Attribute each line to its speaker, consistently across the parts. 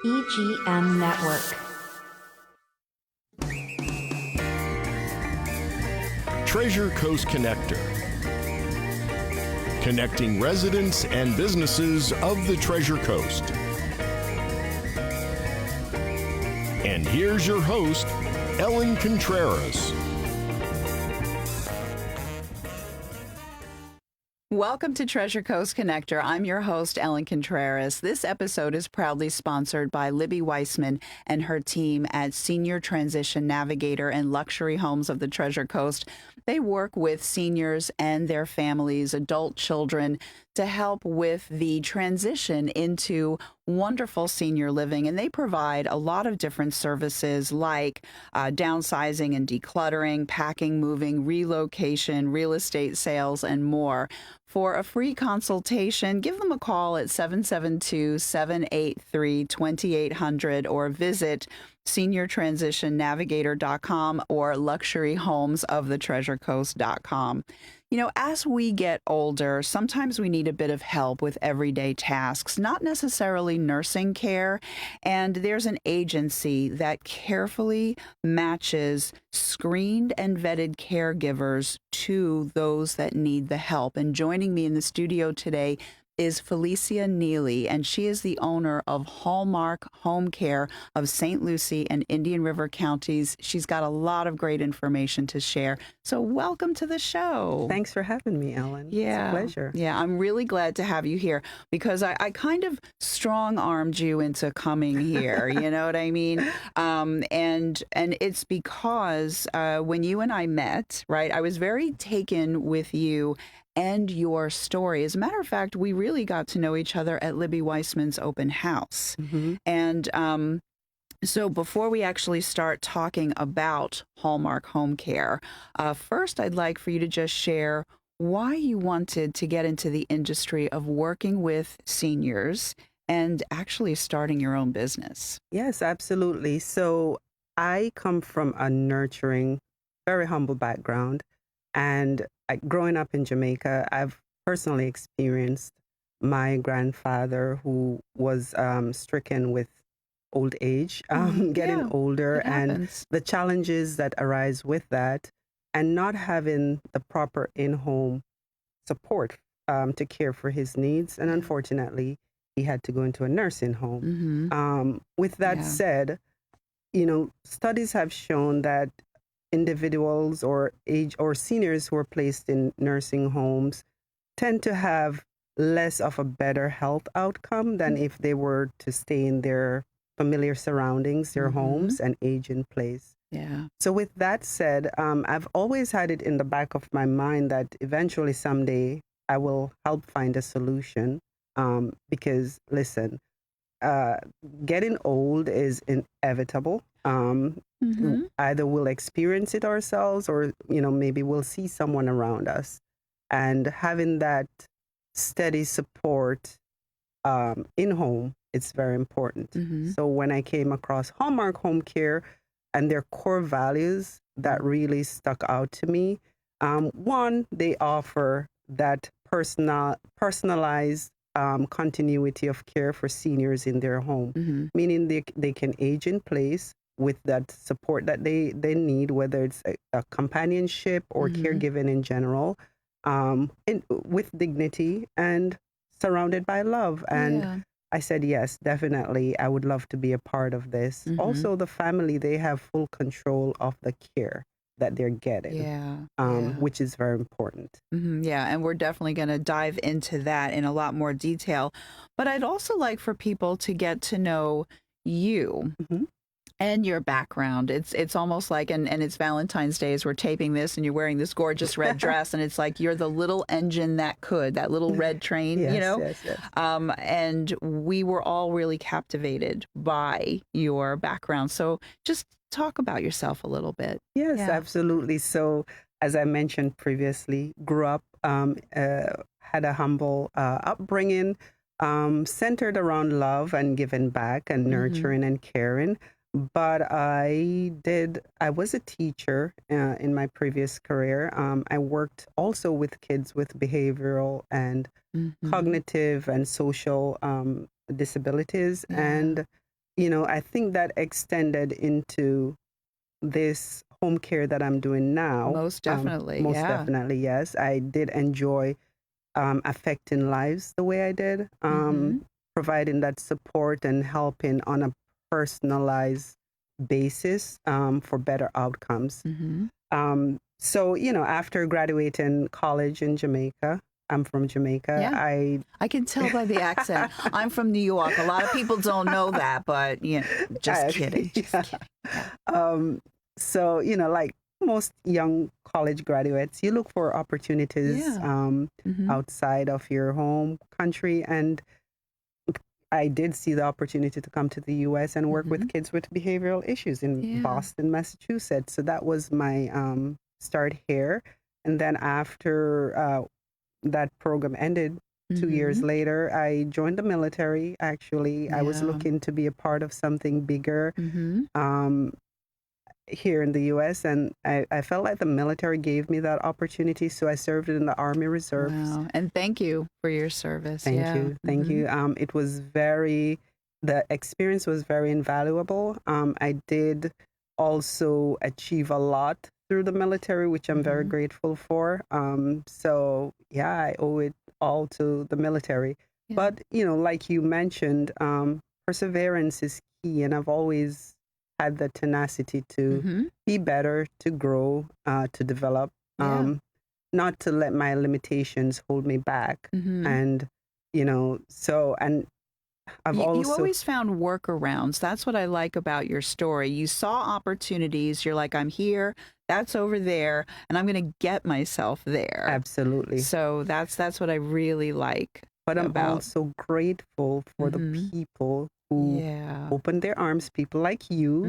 Speaker 1: EGM Network.
Speaker 2: Treasure Coast Connector. Connecting residents and businesses of the Treasure Coast. And here's your host, Ellen Contreras.
Speaker 3: Welcome to Treasure Coast Connector. I'm your host, Ellen Contreras. This episode is proudly sponsored by Libby Weissman and her team at Senior Transition Navigator and Luxury Homes of the Treasure Coast. They work with seniors and their families, adult children, to help with the transition into wonderful senior living. And they provide a lot of different services like downsizing and decluttering, packing, moving, relocation, real estate sales, and more. For a free consultation, give them a call at 772-783-2800 or visit seniortransitionnavigator.com or luxuryhomesofthetreasurecoast.com. You know, as we get older, sometimes we need a bit of help with everyday tasks, not necessarily nursing care. And there's an agency that carefully matches screened and vetted caregivers to those that need the help. And joining me in the studio today is Felicia Neeley, and she is the owner of Hallmark Homecare of St. Lucie and Indian River counties. She's got a lot of great information to share. So welcome to the show.
Speaker 4: Thanks for having me, Ellen.
Speaker 3: Yeah.
Speaker 4: It's a pleasure.
Speaker 3: Yeah, I'm really glad to have you here because I kind of strong-armed you into coming here, you know what I mean? And it's because when you and I met, right, I was very taken with you and your story. As a matter of fact, we really got to know each other at Libby Weissman's open house. Mm-hmm. And so before we actually start talking about Hallmark Homecare, first I'd like for you to just share why you wanted to get into the industry of working with seniors and actually starting your own business.
Speaker 4: Yes, absolutely. So I come from a nurturing, very humble background. And growing up in Jamaica, I've personally experienced my grandfather who was stricken with old age, getting older, and the challenges that arise with that, and not having the proper in-home support to care for his needs. And unfortunately, he had to go into a nursing home. Mm-hmm. With that said, you know, studies have shown that individuals or seniors who are placed in nursing homes tend to have less of a better health outcome than if they were to stay in their familiar surroundings, their homes, and age in place.
Speaker 3: Yeah.
Speaker 4: So with that said, I've always had it in the back of my mind that eventually someday I will help find a solution because, listen, getting old is inevitable. Either we'll experience it ourselves or, you know, maybe we'll see someone around us. And having that steady support in home, it's very important. So when I came across Hallmark Homecare and their core values that really stuck out to me, one, they offer that personalized continuity of care for seniors in their home, meaning they can age in place with that support that they need, whether it's a companionship or caregiving in general, with dignity and surrounded by love. And I said, yes, definitely, I would love to be a part of this. Also, the family, they have full control of the care that they're getting, which is very important.
Speaker 3: Yeah, and we're definitely going to dive into that in a lot more detail. But I'd also like for people to get to know you and your background. It's almost like, and it's Valentine's Day as we're taping this, and you're wearing this gorgeous red dress, and it's like you're the little engine that little red train, you know?
Speaker 4: Yes.
Speaker 3: And we were all really captivated by your background. So just talk about yourself a little bit.
Speaker 4: Yes, absolutely. So as I mentioned previously, grew up, had a humble upbringing, centered around love and giving back and nurturing and caring. But I was a teacher in my previous career. I worked also with kids with behavioral and cognitive and social disabilities. And I think that extended into this home care that I'm doing now.
Speaker 3: Most definitely,
Speaker 4: Most
Speaker 3: yeah.
Speaker 4: definitely, yes. I did enjoy affecting lives the way I did, providing that support and helping on a personalized basis for better outcomes. So, after graduating college in Jamaica, I'm from Jamaica.
Speaker 3: Yeah. I can tell by the accent. I'm from New York. A lot of people don't know that, but just kidding. Just kidding. Yeah.
Speaker 4: So, like most young college graduates, you look for opportunities outside of your home country. And I did see the opportunity to come to the U.S. and work with kids with behavioral issues in Boston, Massachusetts. So that was my start here. And then after that program ended, 2 years later, I joined the military. Actually, I was looking to be a part of something bigger here in the U.S., and I felt like the military gave me that opportunity. So I served in the Army Reserves.
Speaker 3: Wow. And thank you for your service.
Speaker 4: Thank you. It was the experience was very invaluable. I did also achieve a lot through the military, which I'm very grateful for. So yeah, I owe it all to the military. Yeah. But, like you mentioned, perseverance is key. And I've always had the tenacity to be better, to grow, to develop, not to let my limitations hold me back. And, and you
Speaker 3: always found workarounds. That's what I like about your story. You saw opportunities. You're like, I'm here, that's over there, and I'm going to get myself there.
Speaker 4: Absolutely.
Speaker 3: So that's what I really like.
Speaker 4: But I'm also grateful for the people who opened their arms, people like you,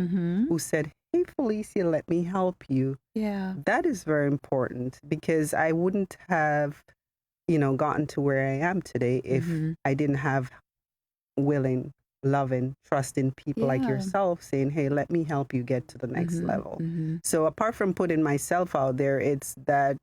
Speaker 4: who said, hey, Felicia, let me help you.
Speaker 3: Yeah.
Speaker 4: That is very important, because I wouldn't have, gotten to where I am today if I didn't have willing, loving, trusting people like yourself saying, hey, let me help you get to the next level. So apart from putting myself out there, it's that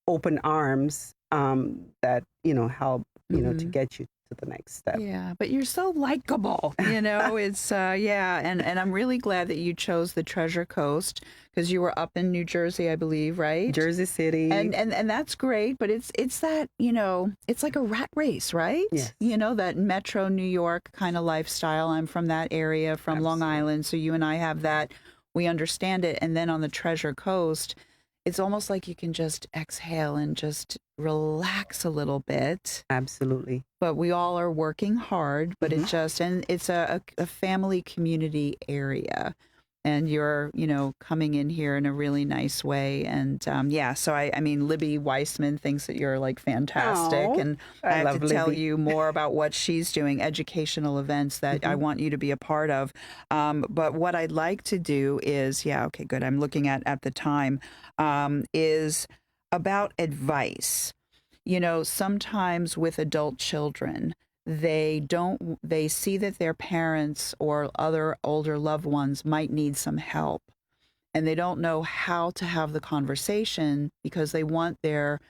Speaker 4: open arms that, help, to get you to the next step.
Speaker 3: Yeah, but you're so likable, it's, and I'm really glad that you chose the Treasure Coast, because you were up in New Jersey, I believe, right?
Speaker 4: Jersey City.
Speaker 3: And that's great, but it's that, it's like a rat race, right?
Speaker 4: Yes.
Speaker 3: That metro New York kind of lifestyle. I'm from that area, from Long Island, so you and I have that. We understand it. And then on the Treasure Coast, it's almost like you can just exhale and just relax a little bit.
Speaker 4: Absolutely.
Speaker 3: But we all are working hard, but it's a family community area. And you're, coming in here in a really nice way. And so I mean, Libby Weissman thinks that you're like fantastic. And I have to tell you more about what she's doing, educational events that I want you to be a part of. But what I'd like to do is, okay, good. I'm looking at the time, is about advice. Sometimes with adult children, they see that their parents or other older loved ones might need some help, and they don't know how to have the conversation because they want their,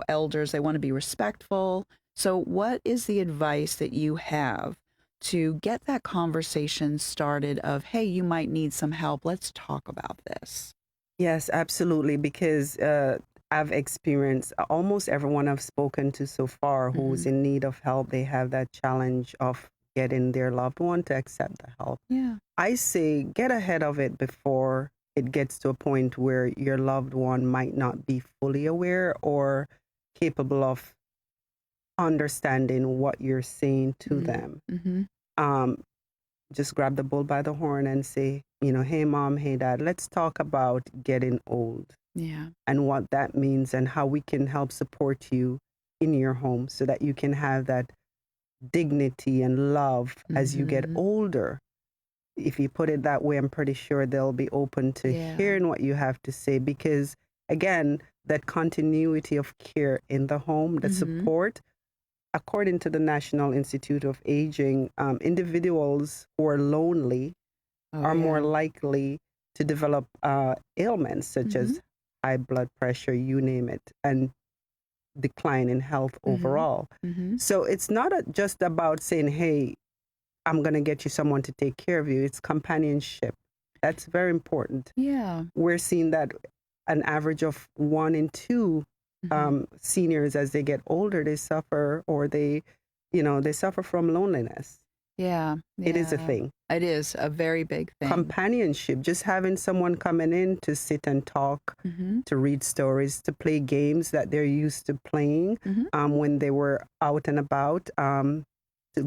Speaker 3: elders, they want to be respectful. So what is the advice that you have to get that conversation started of, hey, you might need some help. Let's talk about this.
Speaker 4: Yes, absolutely. Because I've experienced almost everyone I've spoken to so far who's in need of help. They have that challenge of getting their loved one to accept the help.
Speaker 3: Yeah.
Speaker 4: I say get ahead of it before it gets to a point where your loved one might not be fully aware or capable of understanding what you're saying to them. Just grab the bull by the horn and say, hey, mom, hey, dad, let's talk about getting old.
Speaker 3: Yeah.
Speaker 4: And what that means and how we can help support you in your home so that you can have that dignity and love as you get older. If you put it that way, I'm pretty sure they'll be open to hearing what you have to say, because again, that continuity of care in the home, the support, according to the National Institute of Aging, individuals who are lonely are more likely to develop ailments such as high blood pressure, you name it, and decline in health overall. So it's not just about saying, hey, I'm going to get you someone to take care of you. It's companionship. That's very important.
Speaker 3: Yeah.
Speaker 4: We're seeing that an average of 1 in 2 seniors, as they get older, they suffer, or they suffer from loneliness.
Speaker 3: Yeah.
Speaker 4: It is a thing.
Speaker 3: It is a very big thing.
Speaker 4: Companionship, just having someone coming in to sit and talk, to read stories, to play games that they're used to playing when they were out and about, to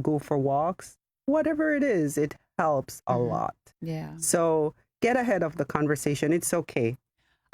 Speaker 4: go for walks, whatever it is, it helps a lot.
Speaker 3: Yeah.
Speaker 4: So get ahead of the conversation. It's okay.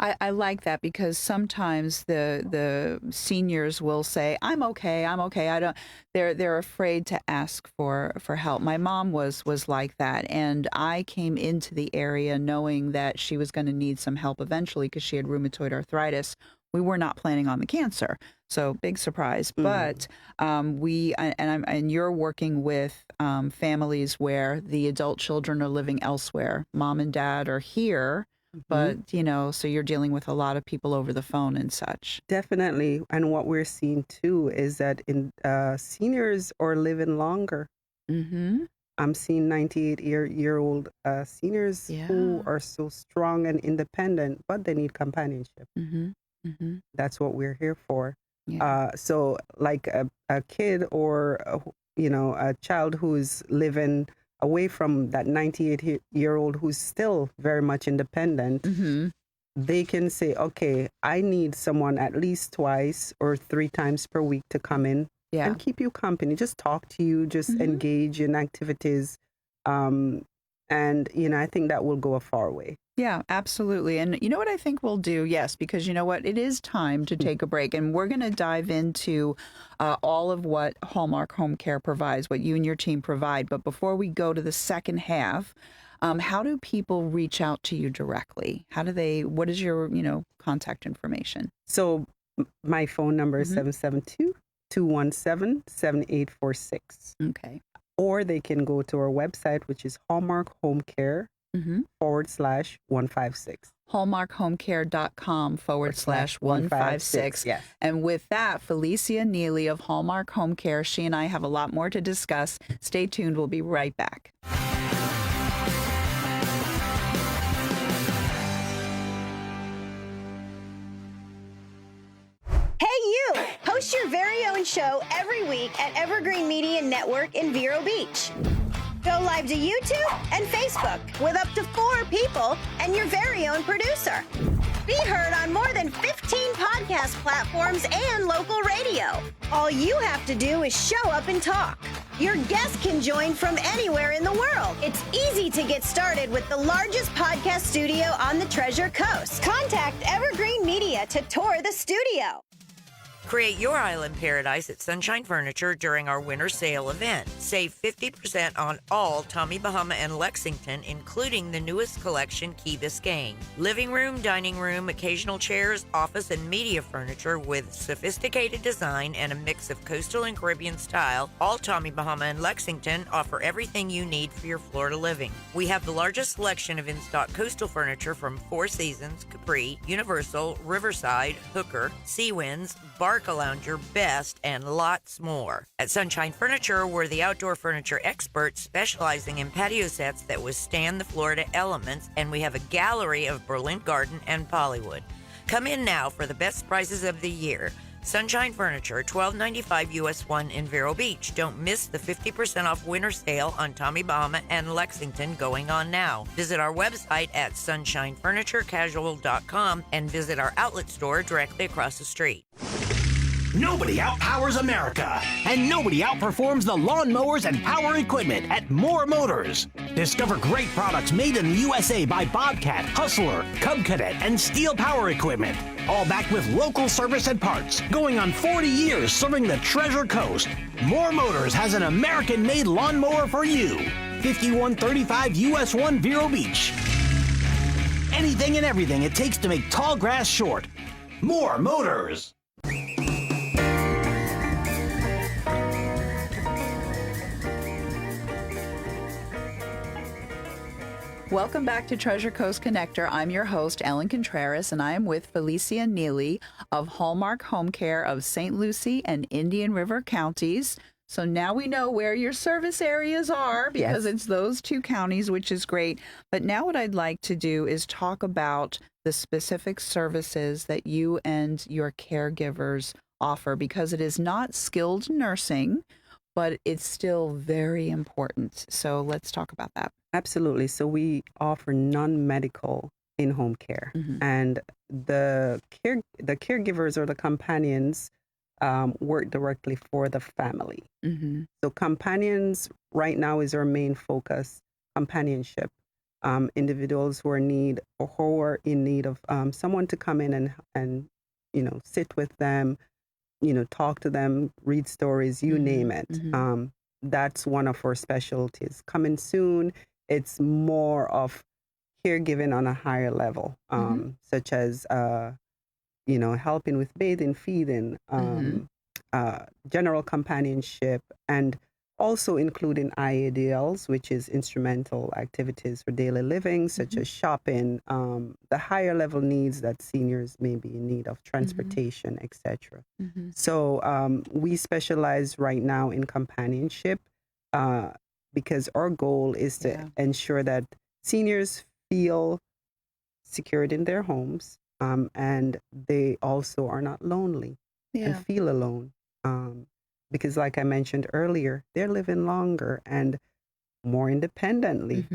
Speaker 3: I like that, because sometimes the seniors will say, I'm okay. I don't, they're afraid to ask for help. My mom was like that. And I came into the area knowing that she was going to need some help eventually because she had rheumatoid arthritis. We were not planning on the cancer. So big surprise. But and you're working with families where the adult children are living elsewhere. Mom and dad are here. But, so you're dealing with a lot of people over the phone and such.
Speaker 4: Definitely. And what we're seeing too is that seniors are living longer. I'm seeing 98-year-old seniors who are so strong and independent, but they need companionship. That's what we're here for.
Speaker 3: Yeah.
Speaker 4: So like a kid or, a child who's living away from that 98-year-old who's still very much independent, they can say, okay, I need someone at least 2 or 3 times per week to come in and keep you company, just talk to you, just engage in activities. And, I think that will go a far way.
Speaker 3: Yeah, absolutely. And you know what I think we'll do? Yes, because you know what? It is time to take a break, and we're going to dive into all of what Hallmark Homecare provides, what you and your team provide. But before we go to the second half, how do people reach out to you directly? What is your, contact information?
Speaker 4: So my phone number is 772-217-7846.
Speaker 3: Okay.
Speaker 4: Or they can go to our website, which is Hallmark Homecare. /156.
Speaker 3: hallmarkhomecare.com/156.
Speaker 4: Yes.
Speaker 3: And with that, Felicia Neeley of Hallmark Homecare, she and I have a lot more to discuss. Stay tuned. We'll be right back.
Speaker 5: Hey, you! Host your very own show every week at Evergreen Media Network in Vero Beach. Go live to YouTube and Facebook with up to 4 people and your very own producer. Be heard on more than 15 podcast platforms and local radio. All you have to do is show up and talk. Your guests can join from anywhere in the world. It's easy to get started with the largest podcast studio on the Treasure Coast. Contact Evergreen Media to tour the studio.
Speaker 6: Create your island paradise at Sunshine Furniture during our winter sale event. Save 50% on all Tommy Bahama and Lexington, including the newest collection, Key Biscayne. Living room, dining room, occasional chairs, office, and media furniture with sophisticated design and a mix of coastal and Caribbean style. All Tommy Bahama and Lexington offer everything you need for your Florida living. We have the largest selection of in-stock coastal furniture from Four Seasons, Capri, Universal, Riverside, Hooker, Seawinds, Barcalounger, Best, and lots more. At Sunshine Furniture, we're the outdoor furniture experts specializing in patio sets that withstand the Florida elements, and we have a gallery of Berlin Garden and Pollywood. Come in now for the best prices of the year. Sunshine Furniture, $12.95 US 1 in Vero Beach. Don't miss the 50% off winter sale on Tommy Bahama and Lexington going on now. Visit our website at sunshinefurniturecasual.com and visit our outlet store directly across the street.
Speaker 7: Nobody outpowers America, and nobody outperforms the lawnmowers and power equipment at More Motors. Discover great products made in the USA by Bobcat, Hustler, Cub Cadet, and Steel Power Equipment. All backed with local service and parts. Going on 40 years serving the Treasure Coast. More Motors has an American-made lawnmower for you. 5135 US 1 Vero Beach. Anything and everything it takes to make tall grass short. More Motors.
Speaker 3: Welcome back to Treasure Coast Connector. I'm your host, Ellen Contreras, and I am with Felicia Neeley of Hallmark Homecare of St. Lucie and Indian River counties. So now we know where your service areas are because
Speaker 4: Yes.
Speaker 3: it's those 2 counties, which is great. But now what I'd like to do is talk about the specific services that you and your caregivers offer, because it is not skilled nursing, but it's still very important. So let's talk about that.
Speaker 4: Absolutely. So we offer non-medical in-home care, and the caregivers or the companions work directly for the family. So companions right now is our main focus. Companionship, individuals who are in need of someone to come in and sit with them, talk to them, read stories, you name it. That's one of our specialties. Coming soon, it's more of caregiving on a higher level, such as helping with bathing, feeding, general companionship, and also including IADLs, which is instrumental activities for daily living, such as shopping, the higher level needs that seniors may be in need of, transportation, etc. So we specialize right now in companionship because our goal is to ensure that seniors feel secured in their homes, and they also are not lonely and feel alone. Because like I mentioned earlier, they're living longer and more independently.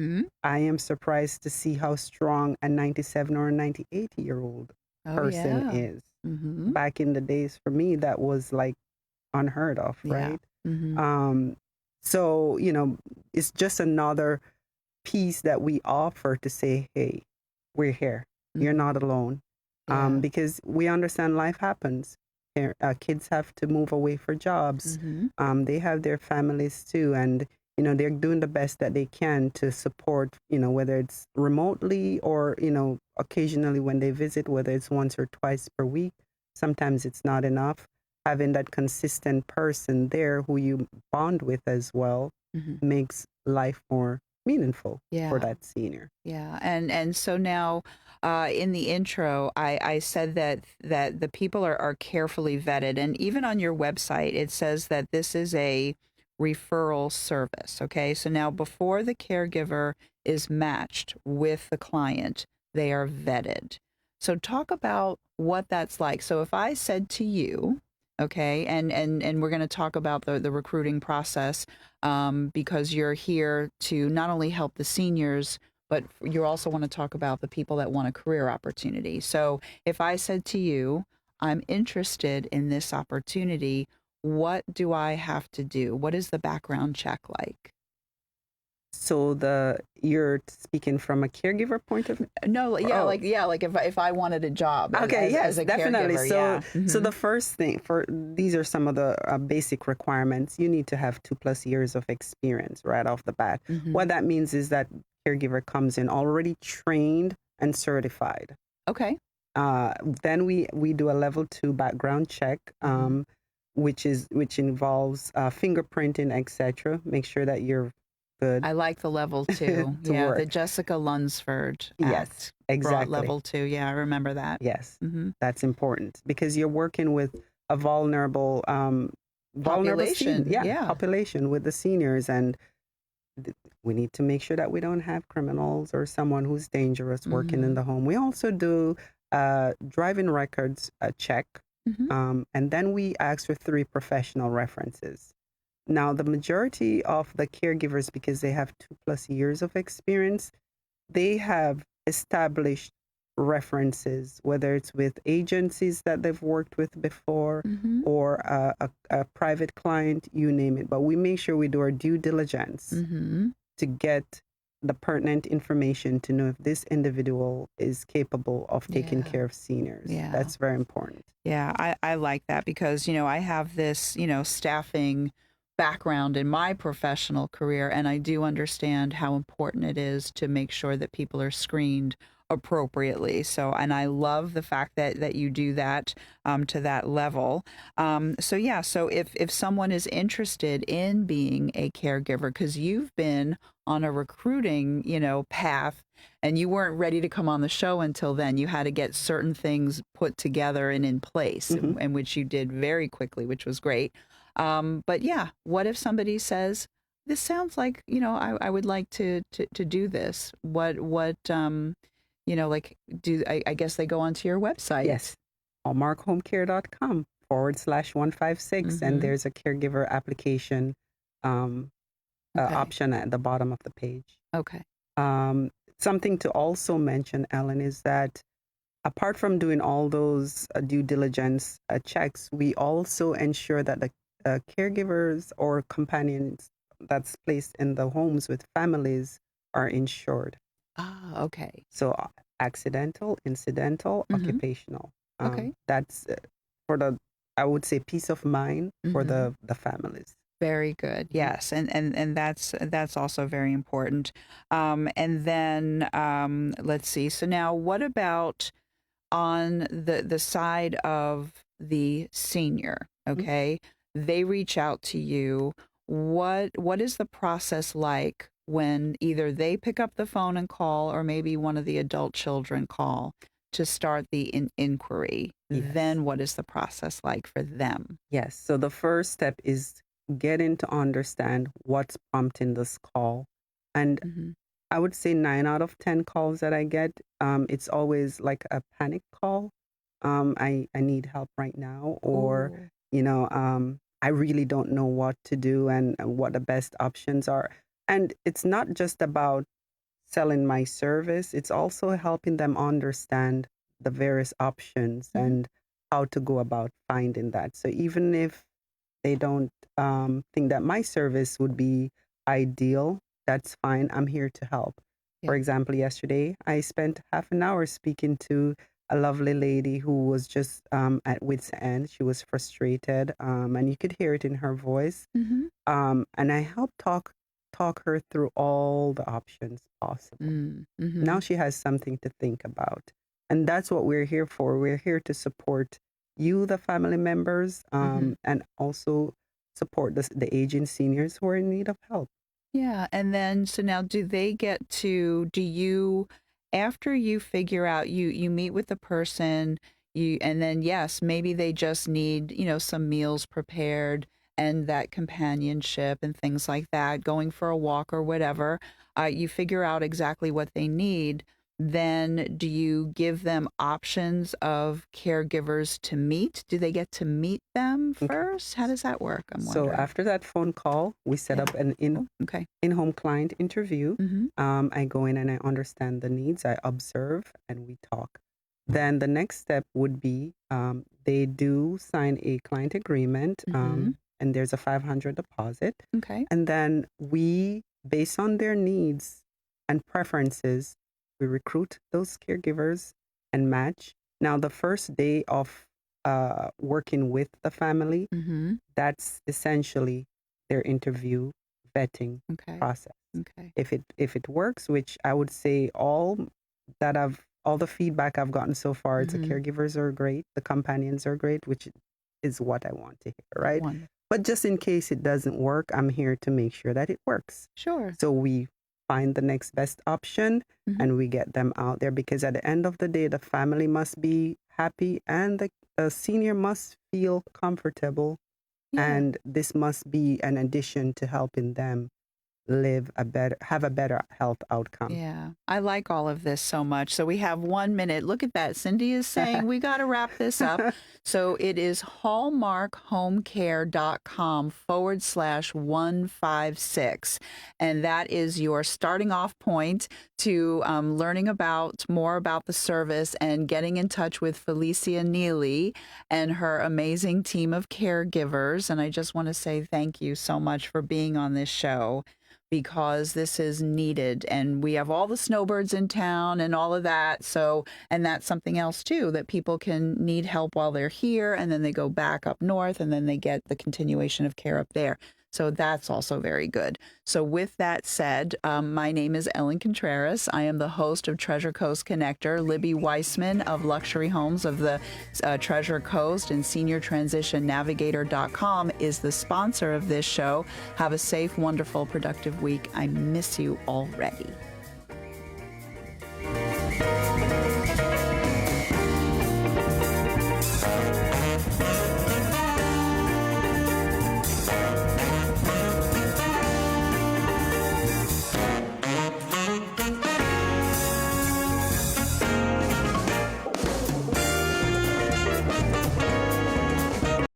Speaker 4: I am surprised to see how strong a 97 or a 98-year-old person is. Back in the days, for me, that was like unheard of, right? So, it's just another piece that we offer to say, hey, we're here. You're not alone. Because we understand life happens. Kids have to move away for jobs. They have their families too. And, they're doing the best that they can to support, whether it's remotely or, occasionally when they visit, whether it's once or twice per week. Sometimes it's not enough. Having that consistent person there who you bond with as well makes life more meaningful for that senior.
Speaker 3: Yeah. And so now in the intro, I said that the people are carefully vetted. And even on your website, it says that this is a referral service. Okay. So now before the caregiver is matched with the client, they are vetted. So talk about what that's like. So if I said to you, okay, and we're going to talk about the recruiting process because you're here to not only help the seniors, but you also want to talk about the people that want a career opportunity. So if I said to you, I'm interested in this opportunity, what do I have to do? What is the background check like?
Speaker 4: So you're speaking from a caregiver point of view?
Speaker 3: No, like if I wanted a job, as a
Speaker 4: definitely.
Speaker 3: caregiver,
Speaker 4: So the first thing these are some of the basic requirements. You need to have 2+ years of experience right off the bat. What that means is that caregiver comes in already trained and certified.
Speaker 3: Okay.
Speaker 4: Then we do a level 2 background check, which involves fingerprinting, etc. Make sure that you're good.
Speaker 3: I like the level 2.
Speaker 4: Work.
Speaker 3: The Jessica Lunsford Act.
Speaker 4: Yes, exactly.
Speaker 3: Brought level 2. Yeah, I remember that.
Speaker 4: Yes, that's important because you're working with a vulnerable
Speaker 3: Population.
Speaker 4: Population with the seniors, and we need to make sure that we don't have criminals or someone who's dangerous working in the home. We also do driving records check, and then we ask for 3 professional references. Now, the majority of the caregivers, because they have 2+ years of experience, they have established references, whether it's with agencies that they've worked with before or a private client, you name it. But we make sure we do our due diligence to get the pertinent information to know if this individual is capable of taking care of seniors. That's very important.
Speaker 3: Yeah, I like that because, I have this, staffing background in my professional career, and I do understand how important it is to make sure that people are screened appropriately. So, and I love the fact that you do that to that level. So if someone is interested in being a caregiver, because you've been on a recruiting, path, and you weren't ready to come on the show until then, you had to get certain things put together and in place, and which you did very quickly, which was great. But yeah, what if somebody says, this sounds like, I would like to do this. What, like, I guess they go onto your website.
Speaker 4: Yes. hallmarkhomecare.com/156. And there's a caregiver application option at the bottom of the page.
Speaker 3: Okay.
Speaker 4: Something to also mention, Ellen, is that apart from doing all those due diligence checks, we also ensure that the caregivers or companions that's placed in the homes with families are insured.
Speaker 3: Ah, okay.
Speaker 4: So accidental, incidental, occupational.
Speaker 3: Okay.
Speaker 4: That's I would say, peace of mind for the families.
Speaker 3: Very good. Yes, and that's also very important. And then let's see. So now, what about on the side of the senior? Okay, they reach out to you. What is the process like when either they pick up the phone and call, or maybe one of the adult children call to start the inquiry?
Speaker 4: Yes.
Speaker 3: Then what is the process like for them?
Speaker 4: Yes. So the first step is getting to understand what's prompting this call. And I would say 9 out of 10 calls that I get, it's always like a panic call. I need help right now, or, I really don't know what to do and what the best options are. And it's not just about selling my service, it's also helping them understand the various options and how to go about finding that. So even if they don't think that my service would be ideal, that's fine. I'm here to help.
Speaker 3: Yeah.
Speaker 4: For example, yesterday, I spent half an hour speaking to a lovely lady who was just at wit's end. She was frustrated, and you could hear it in her voice. And I helped talk her through all the options possible. Now she has something to think about. And that's what we're here for. We're here to support you, the family members, and also support the aging seniors who are in need of help.
Speaker 3: Yeah. And then, so now do you, after you figure out, you meet with the person, and then, yes, maybe they just need, some meals prepared and that companionship and things like that, going for a walk or whatever, you figure out exactly what they need. Then do you give them options of caregivers to meet? Do they get to meet them first? How does that work? I'm wondering.
Speaker 4: So after that phone call, we set up an in-home client interview. I go in and I understand the needs. I observe and we talk. Then the next step would be they do sign a client agreement, and there's a $500 deposit.
Speaker 3: Okay.
Speaker 4: And then we, based on their needs and preferences, we recruit those caregivers and match. Now, the first day of working with the family, that's essentially their interview vetting process.
Speaker 3: Okay.
Speaker 4: If it works, which I would say all the feedback I've gotten so far, the caregivers are great, the companions are great, which is what I want to hear, right?
Speaker 3: Wonderful.
Speaker 4: But just in case it doesn't work, I'm here to make sure that it works.
Speaker 3: Sure.
Speaker 4: So we find the next best option and we get them out there, because at the end of the day, the family must be happy and the senior must feel comfortable.
Speaker 3: Yeah.
Speaker 4: And this must be an addition to helping them have a better health outcome.
Speaker 3: Yeah, I like all of this so much. So we have 1 minute. Look at that. Cindy is saying we got to wrap this up. So it is hallmarkhomecare.com/156. And that is your starting off point to learning more about the service and getting in touch with Felicia Neeley and her amazing team of caregivers. And I just want to say thank you so much for being on this show, because this is needed, and we have all the snowbirds in town and all of that. So, and that's something else too, that people can need help while they're here, and then they go back up north, and then they get the continuation of care up there. So that's also very good. So with that said, my name is Ellen Contreras. I am the host of Treasure Coast Connector. Libby Weissman of Luxury Homes of the Treasure Coast and SeniorTransitionNavigator.com is the sponsor of this show. Have a safe, wonderful, productive week. I miss you already.